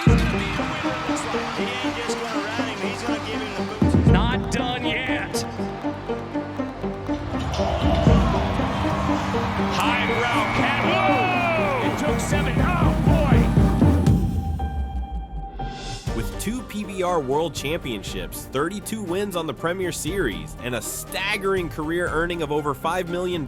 He's going to be the winner, it looks like. He ain't just going to rat him. He's going to give him the boots. Not done yet. Highbrow cat. Whoa! It took 7. Oh, boy. With 2 PBR World Championships, 32 wins on the Premier Series, and a staggering career earning of over $5 million,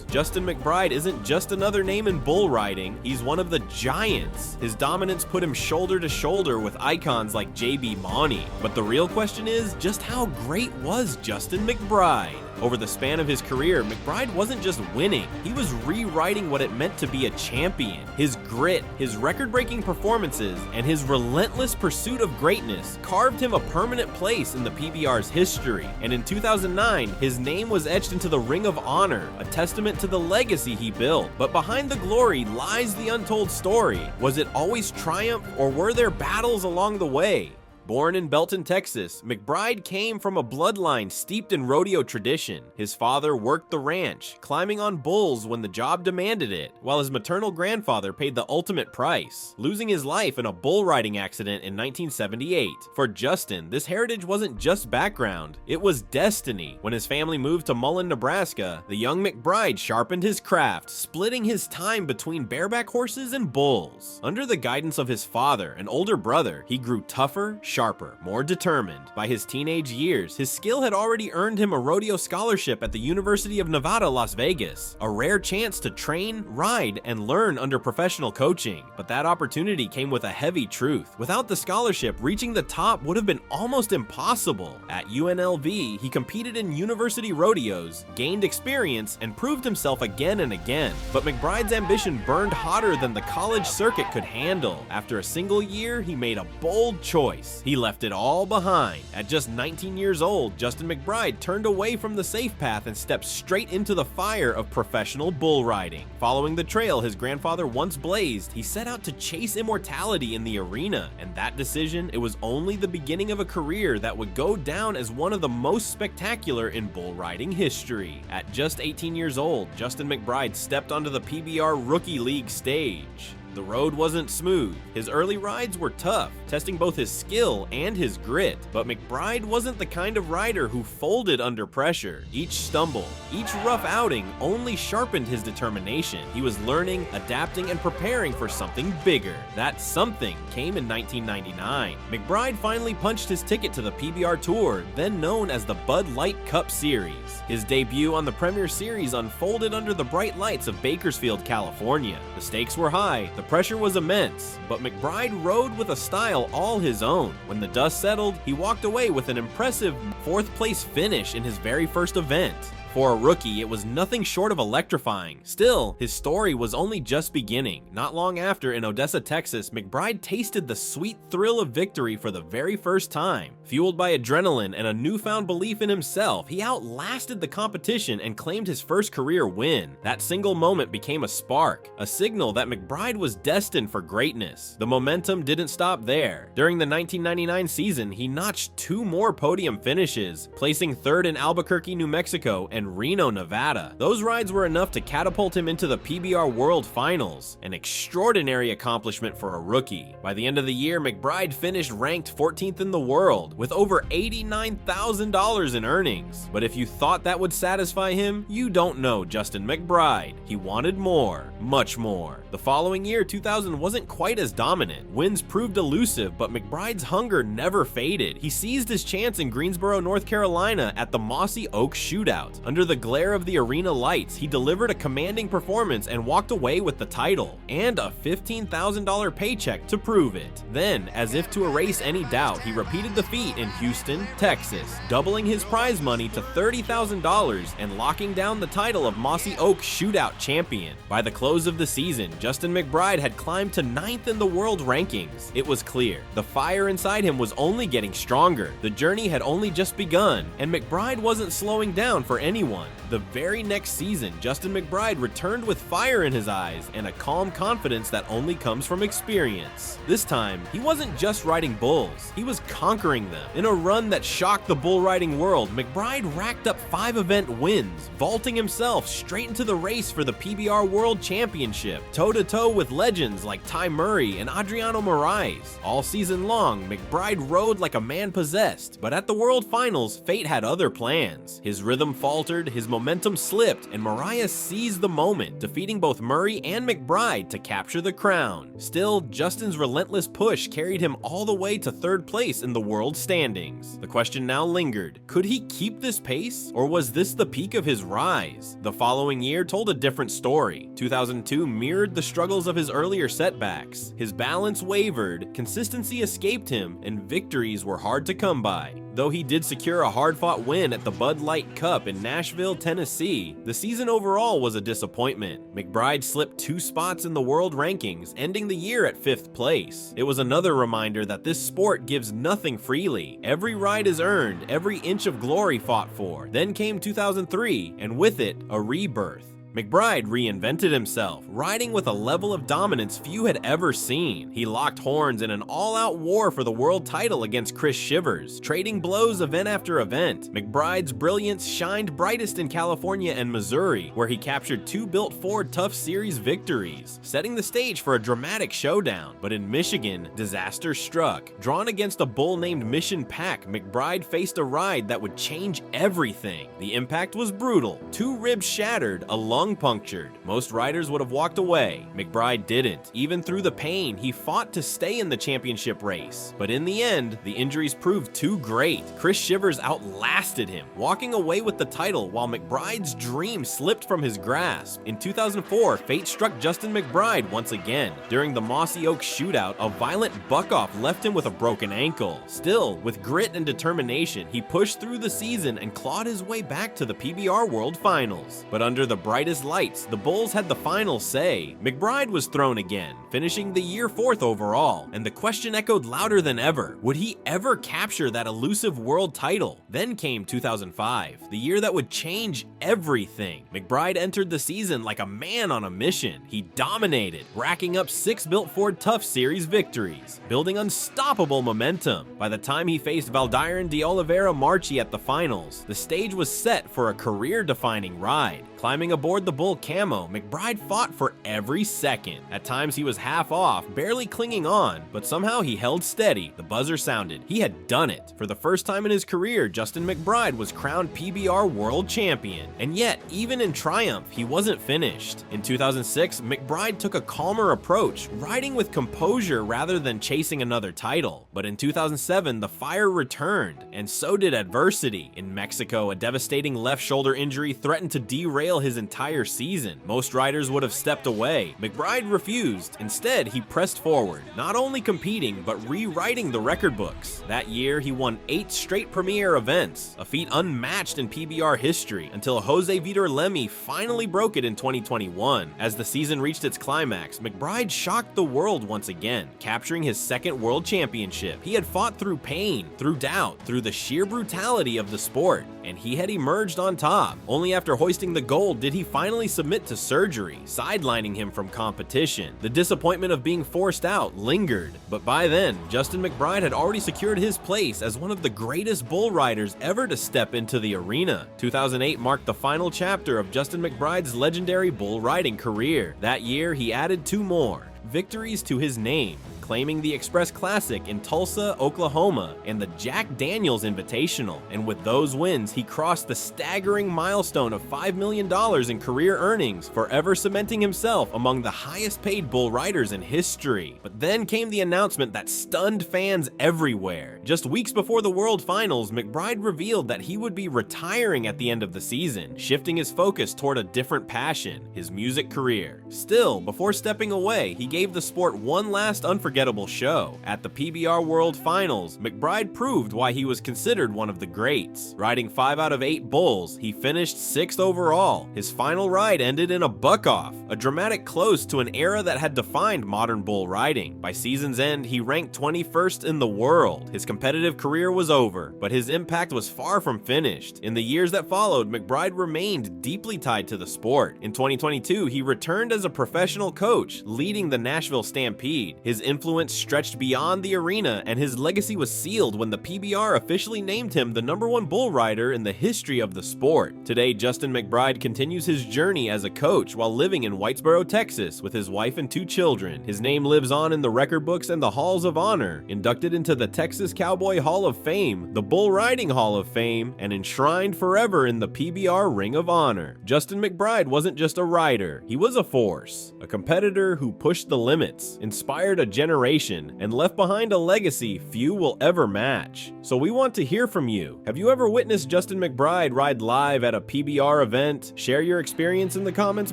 Justin McBride isn't just another name in bull riding, he's one of the giants. His dominance put him shoulder to shoulder with icons like J.B. Mauney. But the real question is, just how great was Justin McBride? Over the span of his career, McBride wasn't just winning, he was rewriting what it meant to be a champion. His grit, his record-breaking performances, and his relentless pursuit of greatness carved him a permanent place in the PBR's history. And in 2009, his name was etched into the Ring of Honor, a testament to the legacy he built. But behind the glory lies the untold story. Was it always triumph, or were there battles along the way? Born in Belton, Texas, McBride came from a bloodline steeped in rodeo tradition. His father worked the ranch, climbing on bulls when the job demanded it, while his maternal grandfather paid the ultimate price, losing his life in a bull riding accident in 1978. For Justin, this heritage wasn't just background, it was destiny. When his family moved to Mullen, Nebraska, the young McBride sharpened his craft, splitting his time between bareback horses and bulls. Under the guidance of his father and older brother, he grew tougher, sharper, more determined. By his teenage years, his skill had already earned him a rodeo scholarship at the University of Nevada, Las Vegas, a rare chance to train, ride, and learn under professional coaching. But that opportunity came with a heavy truth. Without the scholarship, reaching the top would have been almost impossible. At UNLV, he competed in university rodeos, gained experience, and proved himself again and again. But McBride's ambition burned hotter than the college circuit could handle. After a single year, he made a bold choice. He left it all behind. At just 19 years old, Justin McBride turned away from the safe path and stepped straight into the fire of professional bull riding. Following the trail his grandfather once blazed, he set out to chase immortality in the arena. And that decision, it was only the beginning of a career that would go down as one of the most spectacular in bull riding history. At just 18 years old, Justin McBride stepped onto the PBR Rookie League stage. The road wasn't smooth. His early rides were tough, testing both his skill and his grit. But McBride wasn't the kind of rider who folded under pressure. Each stumble, each rough outing only sharpened his determination. He was learning, adapting, and preparing for something bigger. That something came in 1999. McBride finally punched his ticket to the PBR Tour, then known as the Bud Light Cup Series. His debut on the Premier Series unfolded under the bright lights of Bakersfield, California. The stakes were high, the pressure was immense, but McBride rode with a style all his own. When the dust settled, he walked away with an impressive 4th place finish in his very first event. For a rookie, it was nothing short of electrifying. Still, his story was only just beginning. Not long after, in Odessa, Texas, McBride tasted the sweet thrill of victory for the very first time. Fueled by adrenaline and a newfound belief in himself, he outlasted the competition and claimed his first career win. That single moment became a spark, a signal that McBride was destined for greatness. The momentum didn't stop there. During the 1999 season, he notched 2 more podium finishes, placing 3rd in Albuquerque, New Mexico, and Reno, Nevada. Those rides were enough to catapult him into the PBR World Finals, an extraordinary accomplishment for a rookie. By the end of the year, McBride finished ranked 14th in the world, with over $89,000 in earnings. But if you thought that would satisfy him, you don't know Justin McBride. He wanted more, much more. The following year, 2000, wasn't quite as dominant. Wins proved elusive, but McBride's hunger never faded. He seized his chance in Greensboro, North Carolina at the Mossy Oak Shootout. Under the glare of the arena lights, he delivered a commanding performance and walked away with the title, and a $15,000 paycheck to prove it. Then, as if to erase any doubt, he repeated the feat in Houston, Texas, doubling his prize money to $30,000 and locking down the title of Mossy Oak Shootout champion. By the close of the season, Justin McBride had climbed to 9th in the world rankings. It was clear, the fire inside him was only getting stronger. The journey had only just begun, and McBride wasn't slowing down for anyone. anyone. The very next season, Justin McBride returned with fire in his eyes and a calm confidence that only comes from experience. This time, he wasn't just riding bulls, he was conquering them. In a run that shocked the bull riding world, McBride racked up 5 event wins, vaulting himself straight into the race for the PBR World Championship, toe-to-toe with legends like Ty Murray and Adriano Moraes. All season long, McBride rode like a man possessed, but at the World Finals, fate had other plans. His rhythm faltered, his momentum slipped, and Moraes seized the moment, defeating both Murray and McBride to capture the crown. Still, Justin's relentless push carried him all the way to 3rd place in the world standings. The question now lingered: could he keep this pace, or was this the peak of his rise? The following year told a different story. 2002 mirrored the struggles of his earlier setbacks. His balance wavered, consistency escaped him, and victories were hard to come by. Though he did secure a hard-fought win at the Bud Light Cup in Nashville, Tennessee, the season overall was a disappointment. McBride slipped 2 spots in the world rankings, ending the year at 5th place. It was another reminder that this sport gives nothing freely. Every ride is earned, every inch of glory fought for. Then came 2003, and with it, a rebirth. McBride reinvented himself, riding with a level of dominance few had ever seen. He locked horns in an all-out war for the world title against Chris Shivers, trading blows event after event. McBride's brilliance shined brightest in California and Missouri, where he captured 2 Built Ford Tough Series victories, setting the stage for a dramatic showdown. But in Michigan, disaster struck. Drawn against a bull named Mission Pack, McBride faced a ride that would change everything. The impact was brutal. 2 ribs shattered, a lung punctured. Most riders would have walked away. McBride didn't. Even through the pain, he fought to stay in the championship race. But in the end, the injuries proved too great. Chris Shivers outlasted him, walking away with the title while McBride's dream slipped from his grasp. In 2004, fate struck Justin McBride once again. During the Mossy Oak shootout, a violent buck-off left him with a broken ankle. Still, with grit and determination, he pushed through the season and clawed his way back to the PBR World Finals. But under the brightest lights, the Bulls had the final say. McBride was thrown again, finishing the year 4th overall, and the question echoed louder than ever: would he ever capture that elusive world title? Then came 2005, the year that would change everything. McBride entered the season like a man on a mission. He dominated, racking up 6 Built Ford Tough Series victories, building unstoppable momentum. By the time he faced Valdiran de Oliveira Marchi at the finals, the stage was set for a career-defining ride. Climbing aboard the Bull Camo, McBride fought for every second. At times he was half off, barely clinging on, but somehow he held steady. The buzzer sounded. He had done it. For the first time in his career, Justin McBride was crowned PBR World Champion. And yet, even in triumph, he wasn't finished. In 2006, McBride took a calmer approach, riding with composure rather than chasing another title. But in 2007, the fire returned, and so did adversity. In Mexico, a devastating left shoulder injury threatened to derail his entire season. Most riders would have stepped away. McBride refused. Instead, he pressed forward, not only competing, but rewriting the record books. That year, he won 8 straight premier events, a feat unmatched in PBR history, until Jose Vitor Lemi finally broke it in 2021. As the season reached its climax, McBride shocked the world once again, capturing his 2nd world championship. He had fought through pain, through doubt, through the sheer brutality of the sport, and he had emerged on top. Only after hoisting the gold did he finally submit to surgery, sidelining him from competition. The disappointment of being forced out lingered, but by then, Justin McBride had already secured his place as one of the greatest bull riders ever to step into the arena. 2008 marked the final chapter of Justin McBride's legendary bull riding career. That year, he added 2 more victories to his name, claiming the Express Classic in Tulsa, Oklahoma, and the Jack Daniels Invitational. And with those wins, he crossed the staggering milestone of $5 million in career earnings, forever cementing himself among the highest-paid bull riders in history. But then came the announcement that stunned fans everywhere. Just weeks before the World Finals, McBride revealed that he would be retiring at the end of the season, shifting his focus toward a different passion, his music career. Still, before stepping away, he gave the sport one last unforgettable unforgettable show. At the PBR World Finals, McBride proved why he was considered one of the greats. Riding 5 out of 8 bulls, he finished 6th overall. His final ride ended in a buck-off, a dramatic close to an era that had defined modern bull riding. By season's end, he ranked 21st in the world. His competitive career was over, but his impact was far from finished. In the years that followed, McBride remained deeply tied to the sport. In 2022, he returned as a professional coach, leading the Nashville Stampede. His influence stretched beyond the arena, and his legacy was sealed when the PBR officially named him the #1 bull rider in the history of the sport. Today, Justin McBride continues his journey as a coach while living in Whitesboro, Texas, with his wife and 2 children. His name lives on in the record books and the halls of honor, inducted into the Texas Cowboy Hall of Fame, the Bull Riding Hall of Fame, and enshrined forever in the PBR Ring of Honor. Justin McBride wasn't just a rider, he was a force, a competitor who pushed the limits, inspired a generation, and left behind a legacy few will ever match. So we want to hear from you. Have you ever witnessed Justin McBride ride live at a PBR event? Share your experience in the comments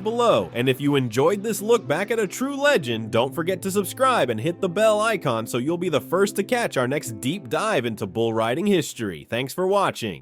below. And if you enjoyed this look back at a true legend, don't forget to subscribe and hit the bell icon so you'll be the first to catch our next deep dive into bull riding history. Thanks for watching.